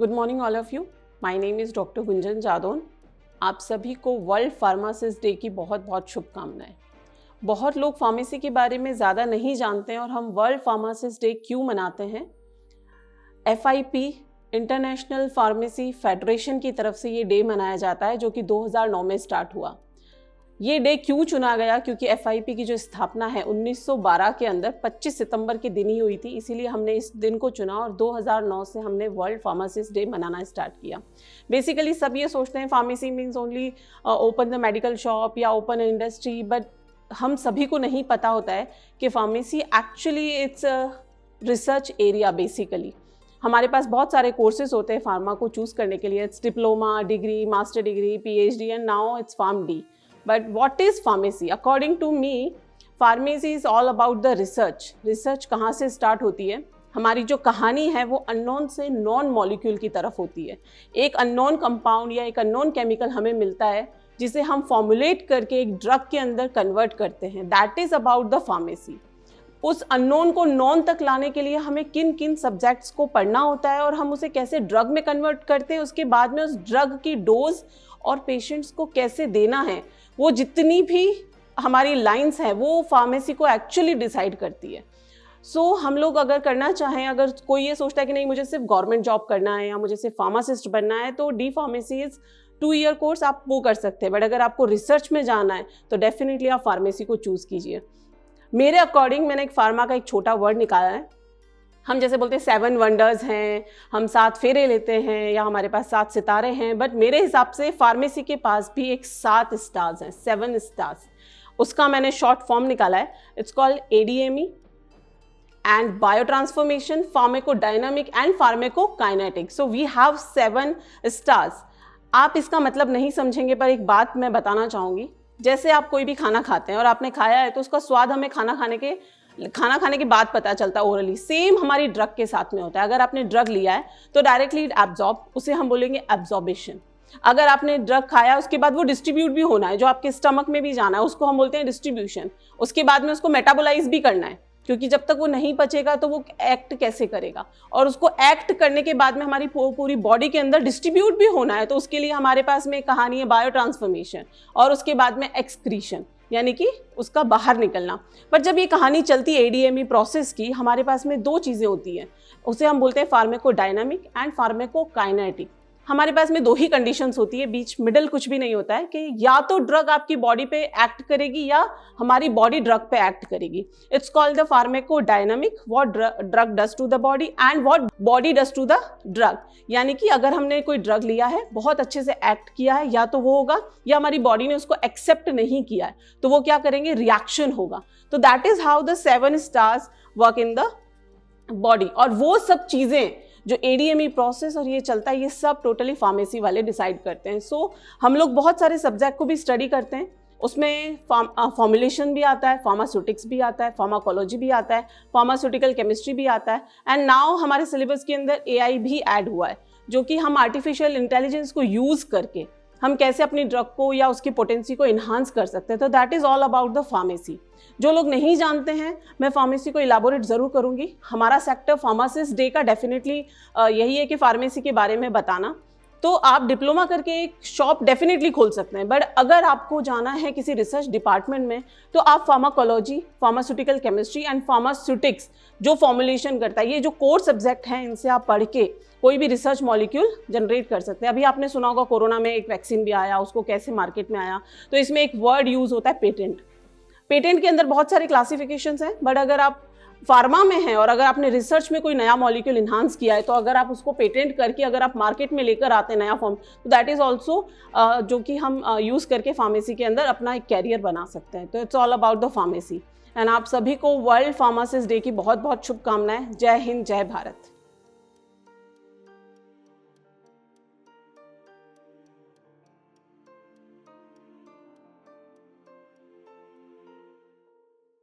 Good morning all of you. My name is doctor Gunjan Jadaun. आप सभी को वर्ल्ड फार्मासिस्ट डे की बहुत बहुत शुभकामनाएं। बहुत लोग फार्मेसी के बारे में ज़्यादा नहीं जानते हैं और हम वर्ल्ड फार्मासिस्ट डे क्यों मनाते हैं। FIP इंटरनेशनल फार्मेसी फेडरेशन की तरफ से ये डे मनाया जाता है जो कि 2009 में स्टार्ट हुआ। ये डे क्यों चुना गया? क्योंकि FIP की जो स्थापना है 1912 के अंदर 25 सितंबर के दिन ही हुई थी, इसीलिए हमने इस दिन को चुना और 2009 से हमने वर्ल्ड फार्मासिस्ट डे मनाना स्टार्ट किया। बेसिकली सब ये सोचते हैं pharmacy means only open the medical shop या ओपन इंडस्ट्री, बट हम सभी को नहीं पता होता है कि pharmacy actually it's research area. Basically हमारे पास बहुत सारे कोर्सेज होते हैं फार्मा को चूज़ करने के लिए। It's diploma, degree, master degree, PhD and now it's PharmD। But what is pharmacy? According to me, pharmacy is all about the research. Research कहाँ से स्टार्ट होती है? हमारी जो कहानी है वो अननोन से नॉन मॉलिक्यूल की तरफ होती है। एक अननोन कंपाउंड या एक अननोन केमिकल हमें मिलता है जिसे हम फॉर्मुलेट करके एक ड्रग के अंदर कन्वर्ट करते हैं। That is about the pharmacy. उस अननोन को नॉन तक लाने के लिए हमें किन किन सब्जेक्ट्स को पढ़ना होता है और हम उसे कैसे ड्रग में कन्वर्ट करते हैं, उसके बाद में उस ड्रग की डोज और पेशेंट्स को कैसे देना है, वो जितनी भी हमारी लाइंस हैं वो फार्मेसी को एक्चुअली डिसाइड करती है। सो हम लोग अगर करना चाहें, अगर कोई ये सोचता है कि नहीं मुझे सिर्फ गवर्नमेंट जॉब करना है या मुझे सिर्फ फार्मासिस्ट बनना है, तो D pharmacy is 2 year course, आप वो कर सकते हैं। बट अगर आपको रिसर्च में जाना है तो डेफिनेटली आप फार्मेसी को चूज़ कीजिए। मेरे अकॉर्डिंग मैंने एक फार्मा का एक छोटा वर्ड निकाला है। हम जैसे बोलते हैं 7 वंडर्स हैं, हम 7 फेरे लेते हैं या हमारे पास 7 सितारे हैं, बट मेरे हिसाब से फार्मेसी के पास भी एक 7 स्टार्स हैं, 7 स्टार्स। उसका मैंने शॉर्ट फॉर्म निकाला है। It's called ADME and biotransformation, pharmacodynamic and pharmacokinetic. So we have 7 stars. आप इसका मतलब नहीं समझेंगे, पर एक बात मैं बताना चाहूँगी। जैसे आप कोई भी खाना खाते हैं और आपने खाया है तो उसका स्वाद हमें खाना खाने के बाद पता चलता है ओरली। सेम हमारी ड्रग के साथ में होता है। अगर आपने ड्रग लिया है तो डायरेक्टली इट एब्जॉर्ब, उसे हम बोलेंगे एब्जॉर्बेशन। अगर आपने ड्रग खाया उसके बाद वो डिस्ट्रीब्यूट भी होना है, जो आपके स्टमक में भी जाना है, उसको हम बोलते हैं डिस्ट्रीब्यूशन। उसके बाद में उसको मेटाबोलाइज भी करना है, क्योंकि जब तक वो नहीं पचेगा तो वो एक्ट कैसे करेगा, और उसको एक्ट करने के बाद में हमारी पूरी बॉडी के अंदर डिस्ट्रीब्यूट भी होना है। तो उसके लिए हमारे पास में कहानी है बायो ट्रांसफॉर्मेशन और उसके बाद में एक्सक्रीशन, यानी कि उसका बाहर निकलना। पर जब ये कहानी चलती है ADME प्रोसेस की, हमारे पास में 2 चीज़ें होती हैं। उसे हम बोलते हैं फार्मेकोडायनामिक एंड फार्मेकोकाइनेटिक। हमारे पास में 2 ही कंडीशंस होती है, बीच मिडल कुछ भी नहीं होता है कि या तो ड्रग आपकी बॉडी पे एक्ट करेगी या हमारी बॉडी ड्रग पे एक्ट करेगी। It's called the pharmacodynamic, what drug does to the body and what body does to the drug. यानी कि अगर हमने कोई ड्रग लिया है, बहुत अच्छे से एक्ट किया है, या तो वो होगा, या हमारी बॉडी ने उसको एक्सेप्ट नहीं किया है तो वो क्या करेंगे, रिएक्शन होगा। तो that is how the 7 stars work in the body. और वो सब चीज़ें जो ADME प्रोसेस और ये चलता है, ये सब टोटली फार्मेसी वाले डिसाइड करते हैं। सो हम लोग बहुत सारे सब्जेक्ट को भी स्टडी करते हैं। उसमें फॉर्मुलेशन भी आता है, फार्मास्यूटिक्स भी आता है, फार्माकोलॉजी भी आता है, फार्मास्यूटिकल केमिस्ट्री भी आता है, एंड नाउ हमारे सिलेबस के अंदर AI भी ऐड हुआ है, जो कि हम आर्टिफिशियल इंटेलिजेंस को यूज़ करके हम कैसे अपनी ड्रग को या उसकी पोटेंसी को इन्हांस कर सकते हैं। तो that is all about the pharmacy. जो लोग नहीं जानते हैं, मैं फार्मेसी को इलाबोरेट ज़रूर करूँगी। हमारा सेक्टर फार्मासिस्ट डे का डेफिनेटली यही है कि फार्मेसी के बारे में बताना। तो आप डिप्लोमा करके एक शॉप डेफिनेटली खोल सकते हैं, बट अगर आपको जाना है किसी रिसर्च डिपार्टमेंट में तो आप pharmacology, pharmaceutical chemistry and pharmaceutics जो फॉर्मुलेशन करता है, ये जो कोर सब्जेक्ट हैं, इनसे आप पढ़ के कोई भी रिसर्च मॉलिक्यूल जनरेट कर सकते हैं। अभी आपने सुना होगा कोरोना में एक वैक्सीन भी आया, उसको कैसे मार्केट में आया, तो इसमें एक वर्ड यूज़ होता है पेटेंट। पेटेंट के अंदर बहुत सारे क्लासिफिकेशंस हैं, बट अगर आप फार्मा में हैं और अगर आपने रिसर्च में कोई नया मॉलिक्यूल इन्हांस किया है, तो अगर आप उसको पेटेंट करके अगर आप मार्केट में लेकर आते हैं नया फॉर्म, तो दैट इज़ ऑल्सो जो कि हम यूज़ करके फार्मेसी के अंदर अपना एक कैरियर बना सकते हैं। तो it's all about the pharmacy. And आप सभी को वर्ल्ड फार्मासिस्ट डे की बहुत बहुत शुभकामनाएं। जय हिंद, जय भारत।